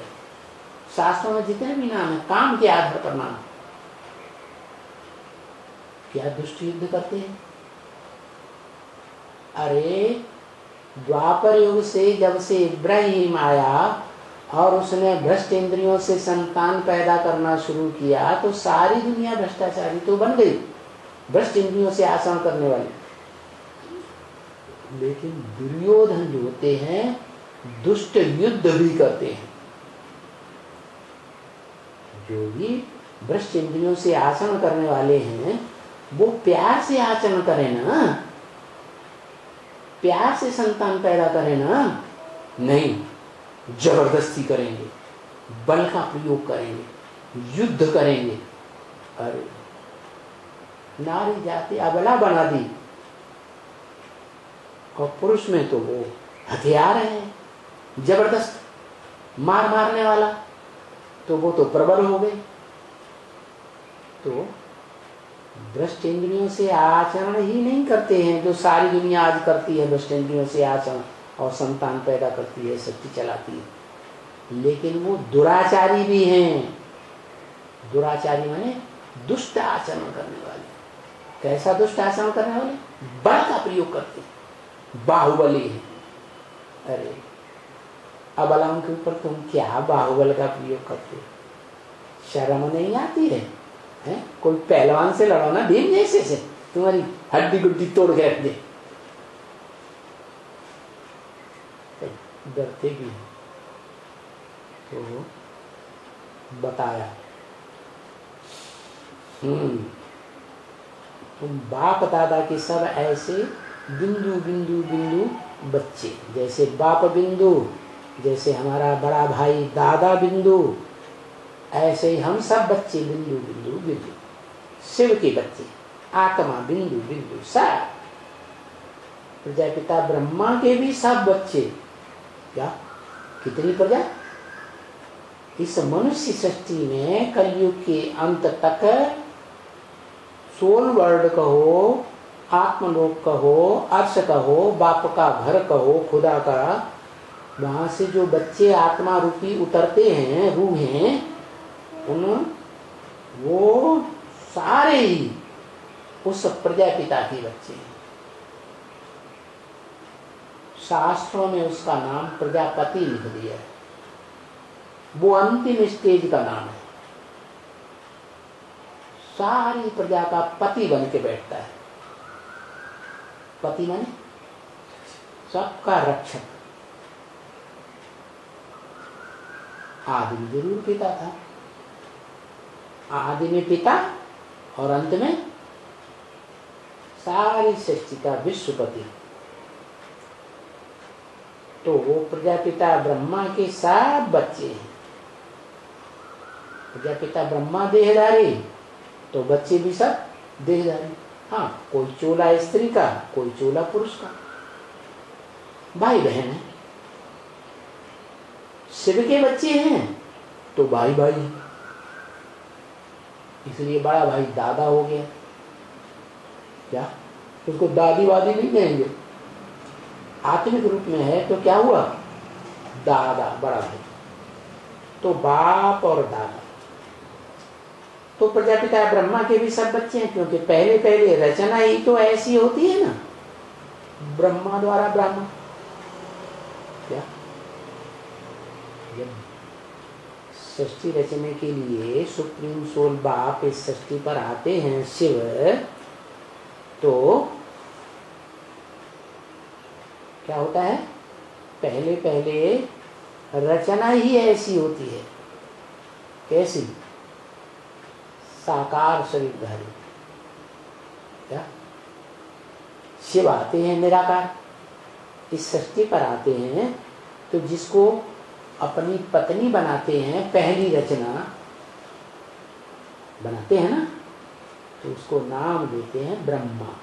शास्त्रों में जितने भी नाम है काम के आधार पर नाम। क्या दुष्ट युद्ध करते हैं? अरे द्वापर युग से जब से इब्राहिम आया और उसने भ्रष्ट इंद्रियों से संतान पैदा करना शुरू किया तो सारी दुनिया भ्रष्टाचारी तो बन गई, भ्रष्ट इंद्रियों से आचरण करने वाले। लेकिन दुर्योधन जो होते हैं दुष्ट युद्ध भी करते हैं। जो भी भ्रष्ट इंद्रियों से आचरण करने वाले हैं वो प्यार से आचरण करें ना, प्यार से संतान पैदा करें ना, नहीं जबरदस्ती करेंगे, बल का प्रयोग करेंगे, युद्ध करेंगे। अरे नारी जाति अबला बना दी और पुरुष में तो वो हथियार है जबरदस्त मारने वाला, तो वो तो प्रबल हो गए। तो भ्रष्ट इंद्रियों से आचरण ही नहीं करते हैं जो सारी दुनिया आज करती है, भ्रष्ट इंद्रियों से आचरण और संतान पैदा करती है, शक्ति चलाती है। लेकिन वो दुराचारी भी हैं। दुराचारी माने दुष्ट आचरण करने वाले। कैसा दुष्ट आचरण करने वाले? बल का प्रयोग करते हैं, बाहुबली है। अरे अबलाओं के ऊपर तुम क्या बाहुबल का प्रयोग करते हो? शर्म नहीं आती है? कोई पहलवान से लड़ो ना भीम जैसे से, तुम्हारी हड्डी गुड्डी तोड़ के रख दे। डरते भी हैं। तो बताया तुम बाप दादा के सब ऐसे बिंदु बिंदु बिंदु बच्चे, जैसे बाप बिंदु, जैसे हमारा बड़ा भाई दादा बिंदु, ऐसे ही हम सब बच्चे बिंदु बिंदु बिंदु, शिव के बच्चे। आत्मा बिंदु बिंदु सब प्रजापिता ब्रह्मा के भी सब बच्चे। क्या कितनी प्रजा? इस मनुष्य सृष्टि में कलयुग के अंत तक सोल वर्ल्ड कहो, आत्मलोक कहो, अर्श कहो, बाप का घर कहो, खुदा का, वहां से जो बच्चे आत्मा रूपी उतरते हैं, रूहें, उन वो सारे ही उस प्रजापिता के बच्चे हैं। शास्त्रों में उसका नाम प्रजापति लिख दिया है। वो अंतिम स्टेज का नाम है। सारी प्रजा का पति बन के बैठता है। पति माने सबका रक्षक। आदि में जरूर पिता था, आदि में पिता और अंत में सारी सृष्टि का विश्वपति। तो वो प्रजापिता ब्रह्मा के सब बच्चे हैं। प्रजापिता ब्रह्मा देहधारी, तो बच्चे भी सब देहधारी। हाँ, कोई चोला स्त्री का, कोई चोला पुरुष का, भाई बहन है। शिव के बच्चे हैं तो भाई भाई है, इसलिए बड़ा भाई दादा हो गया। क्या उसको दादी वादी नहीं कहेंगे, आत्मिक रूप में है तो क्या हुआ? दादा, बड़ा भाई। तो बाप और दादा। तो प्रजापिता ब्रह्मा के भी सब बच्चे हैं, क्योंकि पहले पहले रचना ही तो ऐसी होती है ना, ब्रह्मा द्वारा ब्रह्मा। क्या जब सृष्टि रचने के लिए सुप्रीम सोल बाप इस सृष्टि पर आते हैं शिव, तो क्या होता है? पहले पहले रचना ही ऐसी होती है। कैसी? साकार शरीरधारी। क्या शिव आते हैं निराकार, इस सृष्टि पर आते हैं, तो जिसको अपनी पत्नी बनाते हैं, पहली रचना बनाते हैं ना, तो उसको नाम देते हैं ब्रह्मा।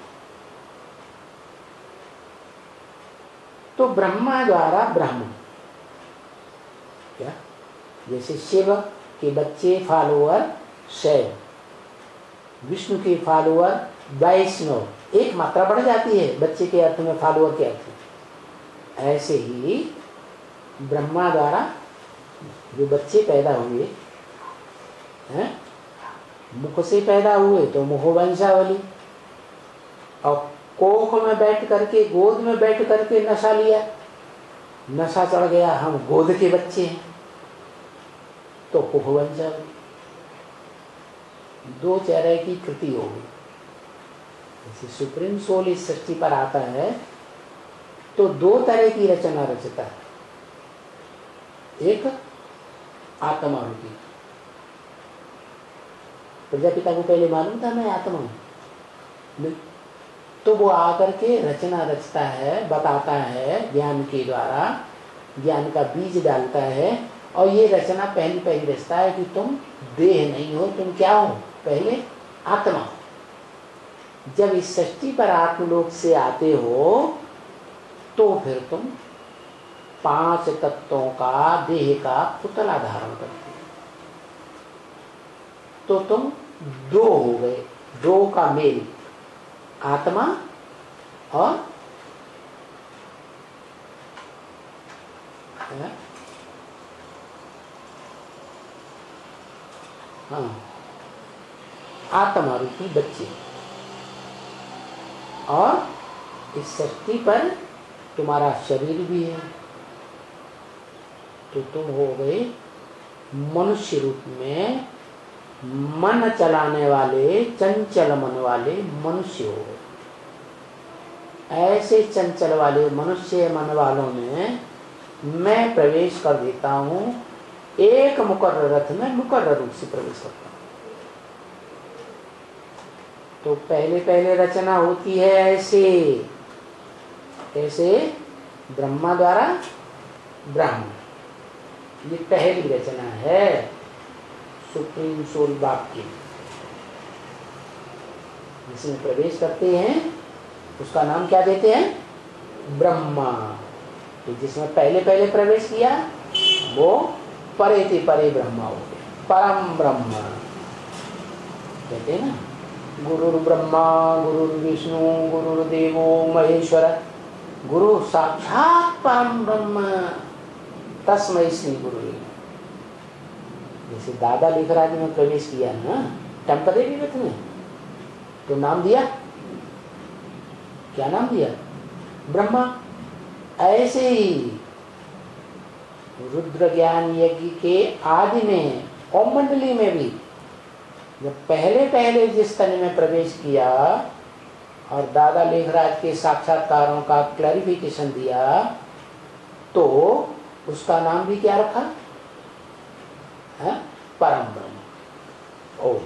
तो ब्रह्मा द्वारा ब्रह्म। क्या? जैसे शिव के बच्चे फॉलोअर शैव, विष्णु के फॉलोअर वैष्णव, एक मात्रा बढ़ जाती है बच्चे के अर्थ में, फॉलोअर के अर्थ में। ऐसे ही ब्रह्मा द्वारा जो बच्चे पैदा हुए हैं, मुख से पैदा हुए तो मुखवंशावली, और कोख में बैठ करके, गोद में बैठ करके नशा लिया, नशा चढ़ गया, हम गोद के बच्चे हैं, तो कुखवंशावली। दो चेहरे की कृति हो गई। जैसे सुप्रीम सोल इस सृष्टि पर आता है तो दो तरह की रचना रचता है। एक आत्मा रूपी, प्रजापिता को पहले मालूम था मैं आत्मा हूं, तो वो आकर के रचना रचता है, बताता है ज्ञान के द्वारा, ज्ञान का बीज डालता है, और ये रचना पहली पहली रचता है कि तुम देह नहीं हो, तुम क्या हो? पहले आत्मा हो। जब इस सृष्टि पर आत्मलोक से आते हो तो फिर तुम 5 तत्वों का देह का पुतला धारण करते हो, तो तुम 2 हो गए, 2 का मेल, आत्मा और हाँ आत्मा रूपी बच्चे। और इस सृष्टि पर तुम्हारा शरीर भी है, तो तुम हो गए मनुष्य रूप में मन चलाने वाले, चंचल मन वाले मनुष्य हो गए। ऐसे चंचल वाले मनुष्य मन वालों में मैं प्रवेश कर देता हूं, एक मुकर्रर रथ में मुकर्रर रूप से प्रवेश करता हूं। तो पहले पहले रचना होती है ऐसे, ऐसे ब्रह्मा द्वारा ब्रह्म, ये पहली रचना है सुप्रीम सोल बाप की। जिसमें प्रवेश करते हैं उसका नाम क्या देते हैं? ब्रह्मा। तो जिसमें पहले पहले प्रवेश किया वो परे परे ब्रह्मा हो गया, परम ब्रह्मा कहते हैं ना। गुरुर् ब्रह्मा गुरुर्विष्णु गुरुर्देवो महेश्वर, गुरु साक्षात परम ब्रह्म तस्मै श्री गुरु। जैसे दादा लेखराज में प्रवेश किया ना टेम्परेरी रथ में, तो नाम दिया, क्या नाम दिया? ब्रह्मा। ऐसे ही रुद्र ज्ञान यज्ञ के आदि में ओम मंडली में भी जब पहले पहले जिस तन में प्रवेश किया और दादा लेखराज के साक्षात्कारों का क्लैरिफिकेशन दिया तो उसका नाम भी क्या रखा है? परम ब्रह्म। ओम।